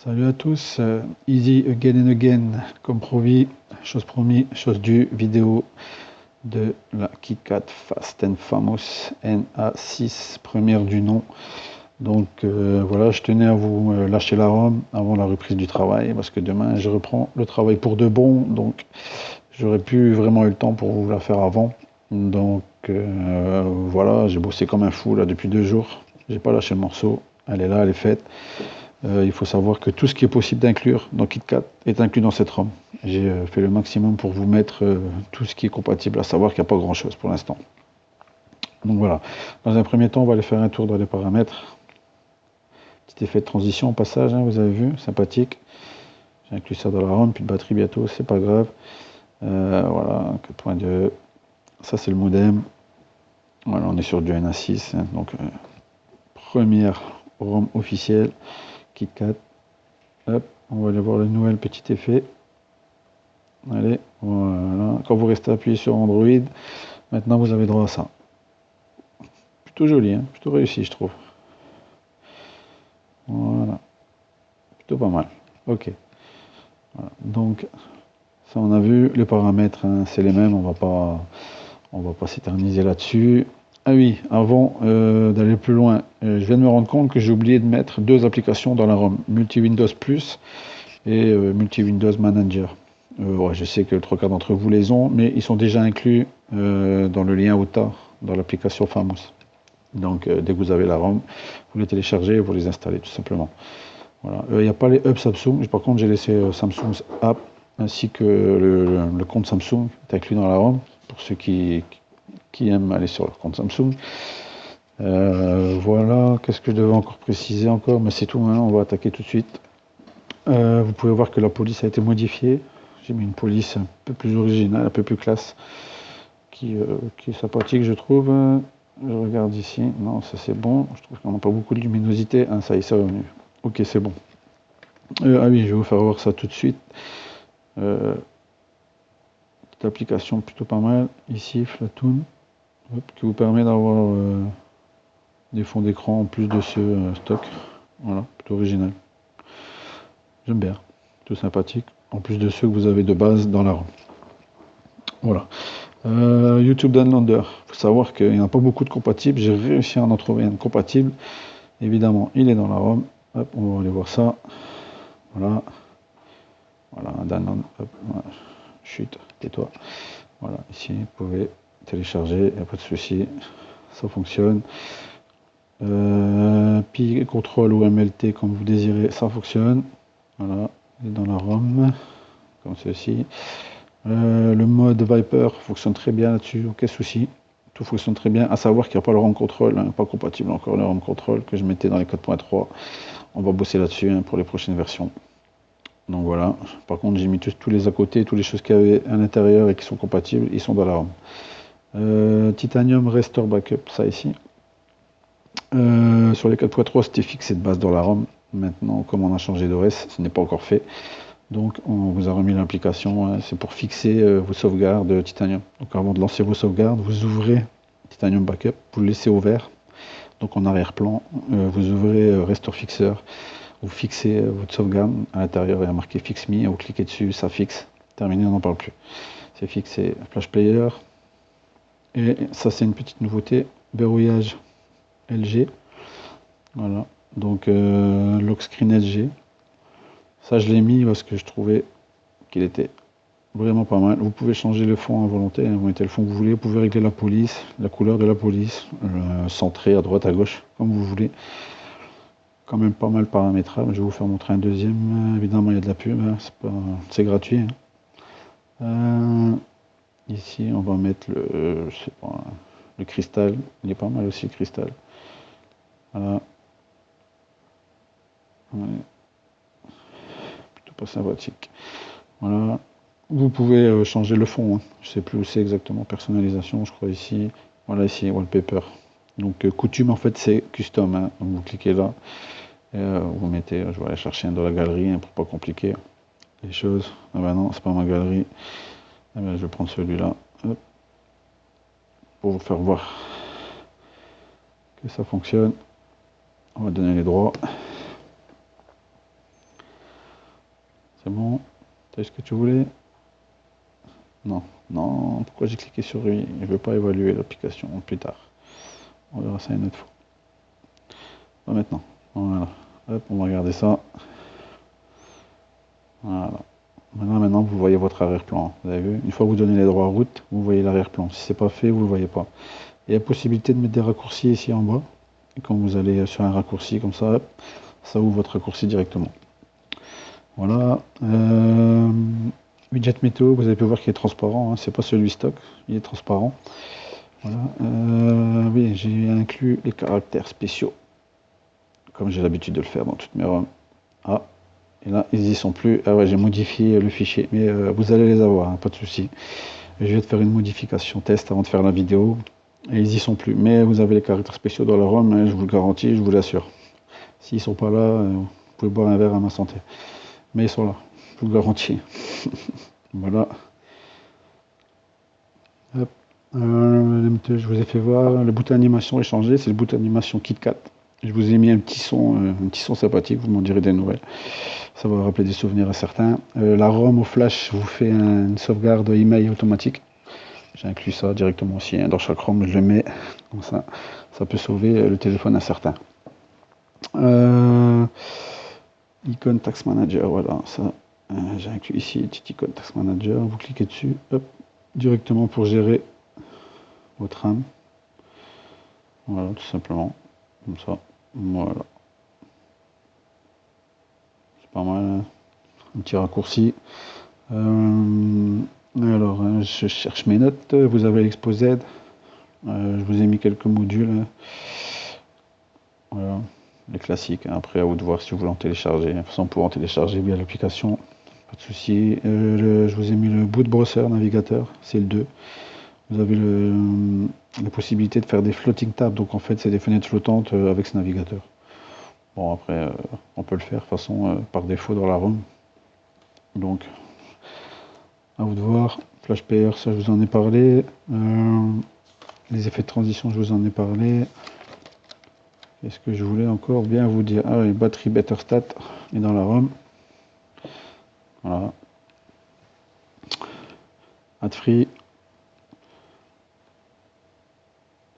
Salut à tous, easy again and again, comme promis, chose due, vidéo de la KitKat Fast and Famous NA6, première du nom. Donc voilà, je tenais à vous lâcher la ROM avant la reprise du travail, parce que demain je reprends le travail pour de bon, donc j'aurais pu vraiment eu le temps pour vous la faire avant. Donc voilà, j'ai bossé comme un fou là depuis 2 jours, j'ai pas lâché le morceau, elle est là, elle est faite. Il faut savoir que tout ce qui est possible d'inclure dans KitKat est inclus dans cette ROM. J'ai fait le maximum pour vous mettre tout ce qui est compatible, à savoir qu'il n'y a pas grand chose pour l'instant. Donc voilà, dans un premier temps on va aller faire un tour dans les paramètres. Petit effet de transition au passage, hein, vous avez vu, sympathique. J'ai inclus ça dans la ROM, plus de batterie bientôt, c'est pas grave. Voilà, 4.2, ça c'est le modem. Voilà, on est sur du NA6, hein, donc première ROM officielle, KitKat. Hop, on va aller voir le nouvel petit effet. Allez, voilà. Quand vous restez appuyé sur Android, maintenant vous avez droit à ça. Plutôt joli, hein, plutôt réussi, je trouve. Voilà, plutôt pas mal. Ok. Voilà. Donc, ça on a vu, les paramètres, hein, c'est les mêmes, on va pas s'éterniser là-dessus. Ah oui, avant d'aller plus loin, je viens de me rendre compte que j'ai oublié de mettre deux applications dans la ROM, Multi-Windows Plus et Multi-Windows Manager. Ouais, je sais que le 3/4 d'entre vous les ont, mais ils sont déjà inclus dans le lien OTA, dans l'application Famous. Donc dès que vous avez la ROM, vous les téléchargez et vous les installez tout simplement. Voilà. Il n'y a pas les hubs Samsung, par contre j'ai laissé Samsung App ainsi que le compte Samsung est inclus dans la ROM, pour ceux qui aiment aller sur leur compte Samsung. Voilà, qu'est-ce que je devais encore préciser encore, mais c'est tout, hein, on va attaquer tout de suite. Vous pouvez voir que la police a été modifiée. J'ai mis une police un peu plus originale, un peu plus classe, qui est sympathique, je trouve. Je regarde ici. Non, ça c'est bon. Je trouve qu'on n'a pas beaucoup de luminosité. Ah, ça y est, c'est revenu. Ok, c'est bon. Ah oui, je vais vous faire voir ça tout de suite. Petite application plutôt pas mal. Ici, Flatoon, qui vous permet d'avoir des fonds d'écran en plus de ceux stock. Voilà, plutôt original. J'aime bien. Tout sympathique. En plus de ceux que vous avez de base dans la ROM. Voilà. YouTube Downloader, il faut savoir qu'il n'y en a pas beaucoup de compatibles, j'ai réussi à en trouver un compatible, évidemment il est dans la ROM, hop, on va aller voir ça, voilà, voilà, download, hop, voilà. Chut, tais-toi, voilà, ici vous pouvez télécharger, il n'y a pas de souci, ça fonctionne, Pi contrôle ou MLT comme vous désirez, ça fonctionne, voilà, il est dans la ROM, comme ceci. Le mode Viper fonctionne très bien là-dessus, aucun souci. Tout fonctionne très bien, à savoir qu'il n'y a pas le ROM control, hein, pas compatible encore le ROM control que je mettais dans les 4.3. On va bosser là-dessus hein, pour les prochaines versions. Donc voilà. Par contre, j'ai mis tous les à côté, toutes les choses qu'il y avait à l'intérieur et qui sont compatibles, ils sont dans la ROM. Titanium Restore Backup, ça ici. Sur les 4.3, c'était fixé de base dans la ROM. Maintenant, comme on a changé d'OS, ce n'est pas encore fait. Donc on vous a remis l'application, hein, c'est pour fixer vos sauvegardes Titanium. Donc avant de lancer vos sauvegardes, vous ouvrez Titanium Backup, vous le laissez ouvert. Donc en arrière-plan, vous ouvrez Restore Fixer, vous fixez votre sauvegarde. À l'intérieur, il y a marqué Fix Me, vous cliquez dessus, ça fixe. Terminé, on n'en parle plus. C'est fixé Flash Player. Et ça c'est une petite nouveauté, verrouillage LG. Voilà, donc lock screen LG. Ça je l'ai mis parce que je trouvais qu'il était vraiment pas mal. Vous pouvez changer le fond à volonté, hein, vous mettez le fond que vous voulez, vous pouvez régler la police, la couleur de la police, centrer à droite, à gauche, comme vous voulez. Quand même pas mal paramétrable. Je vais vous faire montrer un deuxième. Évidemment, il y a de la pub, hein, c'est gratuit. Hein. Ici, on va mettre le, je sais pas, le cristal. Il est pas mal aussi, le cristal. Voilà. Ouais. Plutôt pas sympathique. Voilà. Vous pouvez changer le fond. Hein. Je sais plus où c'est exactement. Personnalisation, je crois ici. Voilà, ici, wallpaper. Donc, coutume, en fait, c'est custom. Hein. Donc, vous cliquez là. Et, vous mettez, je vais aller chercher un dans la galerie hein, pour pas compliquer les choses. Ah ben non, c'est pas ma galerie. Ah ben, je vais prendre celui-là. Pour vous faire voir que ça fonctionne. On va donner les droits. C'est bon? T'as eu ce que tu voulais? Non, non, pourquoi j'ai cliqué sur lui? Je ne veux pas évaluer l'application plus tard. On verra ça une autre fois. Pas maintenant. Voilà. Hop, on va regarder ça. Voilà. Maintenant, vous voyez votre arrière-plan. Vous avez vu? Une fois que vous donnez les droits à route, vous voyez l'arrière-plan. Si c'est pas fait, vous ne le voyez pas. Il y a la possibilité de mettre des raccourcis ici en bas. Et quand vous allez sur un raccourci comme ça, hop, ça ouvre votre raccourci directement. Voilà. Widget météo, vous avez pu voir qu'il est transparent. Hein. C'est pas celui stock, il est transparent. Voilà. Oui, j'ai inclus les caractères spéciaux, comme j'ai l'habitude de le faire dans toutes mes ROM. Ah, et là, ils y sont plus. Ah ouais, j'ai modifié le fichier, mais vous allez les avoir, hein, pas de souci. Je vais te faire une modification test avant de faire la vidéo, et ils y sont plus. Mais vous avez les caractères spéciaux dans la ROM, hein, je vous le garantis, je vous l'assure. S'ils sont pas là, vous pouvez boire un verre à ma santé. Mais ils sont là, je vous le garantis. Voilà. Hop. Je vous ai fait voir, le bouton animation est changé, c'est le bouton animation KitKat. Je vous ai mis un petit son sympathique, vous m'en direz des nouvelles. Ça va rappeler des souvenirs à certains. La ROM au flash vous fait une sauvegarde email automatique. J'ai inclus ça directement aussi. Hein. Dans chaque ROM, je le mets comme ça. Ça peut sauver le téléphone à certains. Icône Tax Manager, voilà, ça. J'ai inclus ici le petit icône Tax Manager. Vous cliquez dessus, hop, directement pour gérer votre RAM. Voilà, tout simplement. Comme ça. Voilà. C'est pas mal. Hein. Un petit raccourci. Alors, je cherche mes notes. Vous avez l'Exposed. Je vous ai mis quelques modules. Voilà, les classiques. Hein. Après, à vous de voir si vous voulez en télécharger. De toute façon, pour en télécharger via l'application, pas de souci. Je vous ai mis le boot browser navigateur, c'est le 2. Vous avez la possibilité de faire des floating tabs. Donc, en fait, c'est des fenêtres flottantes avec ce navigateur. Bon, après, on peut le faire de toute façon par défaut dans la ROM. Donc, à vous de voir. Flash Player, ça je vous en ai parlé. Les effets de transition, je vous en ai parlé. Qu'est-ce que je voulais encore bien vous dire? Ah oui, batterie Better Stat est dans la ROM. Voilà. Add free.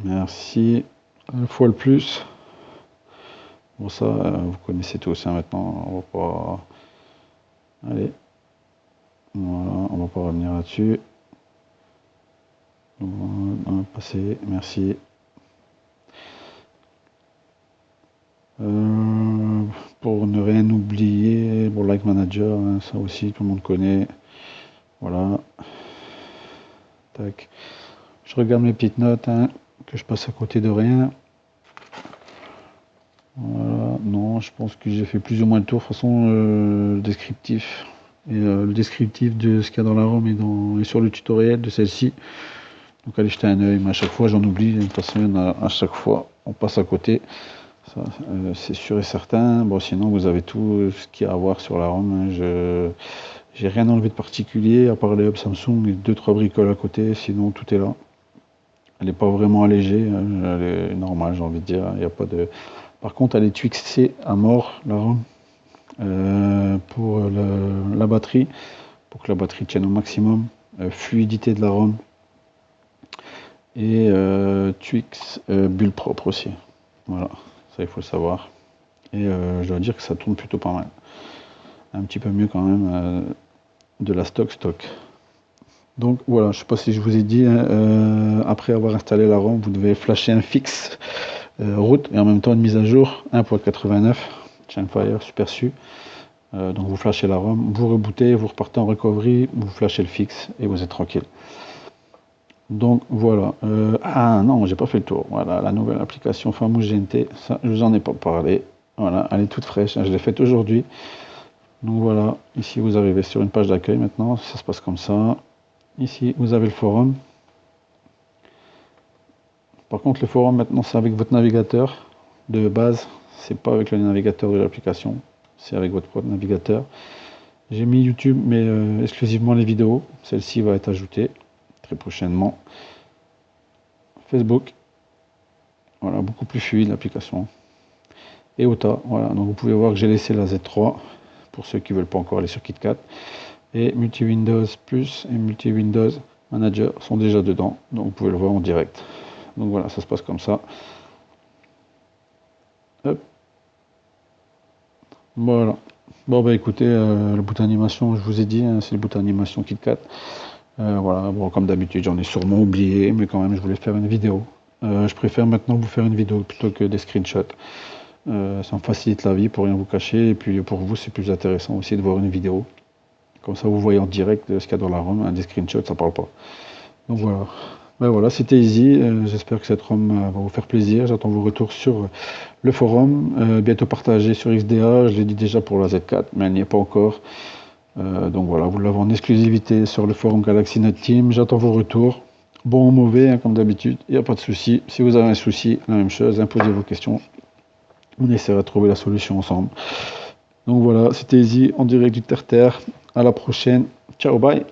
Merci. Une fois le plus. Bon, ça, vous connaissez tous hein, maintenant. On va pas. Allez. Voilà, on va pas revenir là-dessus. On va passer. Merci. Pour ne rien oublier, bon, Like Manager, hein, ça aussi tout le monde connaît. Voilà. Tac. Je regarde mes petites notes, hein, que je passe à côté de rien. Voilà. Non, je pense que j'ai fait plus ou moins le tour. De toute façon, le descriptif. Et le descriptif de ce qu'il y a dans la ROM est sur le tutoriel de celle-ci. Donc allez jeter un oeil, mais à chaque fois j'en oublie. De toute façon, à chaque fois, on passe à côté. C'est sûr et certain. Bon, sinon, vous avez tout ce qu'il y a à voir sur la ROM. Hein. J'ai rien enlevé de particulier, à part les hubs Samsung et 2-3 bricoles à côté. Sinon, tout est là. Elle n'est pas vraiment allégée. Hein. Elle est normale, j'ai envie de dire. Il y a pas de... Par contre, elle est twixée à mort, la ROM. Pour la batterie. Pour que la batterie tienne au maximum. Fluidité de la ROM. Et Twix bulle propre aussi. Voilà. Ça, il faut le savoir. Et je dois dire que ça tourne plutôt pas mal. Un petit peu mieux quand même de la stock. Donc voilà, je ne sais pas si je vous ai dit, après avoir installé la ROM, vous devez flasher un fixe route et en même temps une mise à jour 1.89 Chainfire Super SU. Donc vous flashez la ROM, vous rebootez, vous repartez en recovery, vous flashez le fixe et vous êtes tranquille. Donc voilà. Ah non, j'ai pas fait le tour. Voilà, la nouvelle application Famous GNT. Ça, je vous en ai pas parlé. Voilà, elle est toute fraîche. Je l'ai faite aujourd'hui. Donc voilà, ici vous arrivez sur une page d'accueil maintenant. Ça se passe comme ça. Ici, vous avez le forum. Par contre, le forum maintenant, c'est avec votre navigateur de base. C'est pas avec le navigateur de l'application. C'est avec votre propre navigateur. J'ai mis YouTube, mais exclusivement les vidéos. Celle-ci va être ajoutée très prochainement. Facebook, voilà, beaucoup plus fluide l'application. Et OTA, voilà, donc vous pouvez voir que j'ai laissé la Z3 pour ceux qui ne veulent pas encore aller sur KitKat. Et Multi-Windows Plus et Multi-Windows Manager sont déjà dedans, donc vous pouvez le voir en direct. Donc voilà, ça se passe comme ça. Hop. Voilà. Bon bah écoutez, le bouton animation, je vous ai dit, hein, c'est le bouton animation KitKat. Voilà, bon, comme d'habitude, j'en ai sûrement oublié, mais quand même, je voulais faire une vidéo. Je préfère maintenant vous faire une vidéo plutôt que des screenshots. Ça me facilite la vie pour rien vous cacher, et puis pour vous, c'est plus intéressant aussi de voir une vidéo. Comme ça, vous voyez en direct ce qu'il y a dans la ROM. Des screenshots, ça parle pas. Donc voilà. Ben voilà, c'était easy. J'espère que cette ROM va vous faire plaisir. J'attends vos retours sur le forum. Bientôt partagé sur XDA. Je l'ai dit déjà pour la Z4, mais elle n'y est pas encore. Donc voilà, vous l'avez en exclusivité sur le forum Galaxy Note Team. J'attends vos retours. Bon ou mauvais, hein, comme d'habitude. Il n'y a pas de souci. Si vous avez un souci, la même chose. Posez vos questions. On essaiera de trouver la solution ensemble. Donc voilà, c'était easy en direct du terre-terre. À la prochaine. Ciao, bye.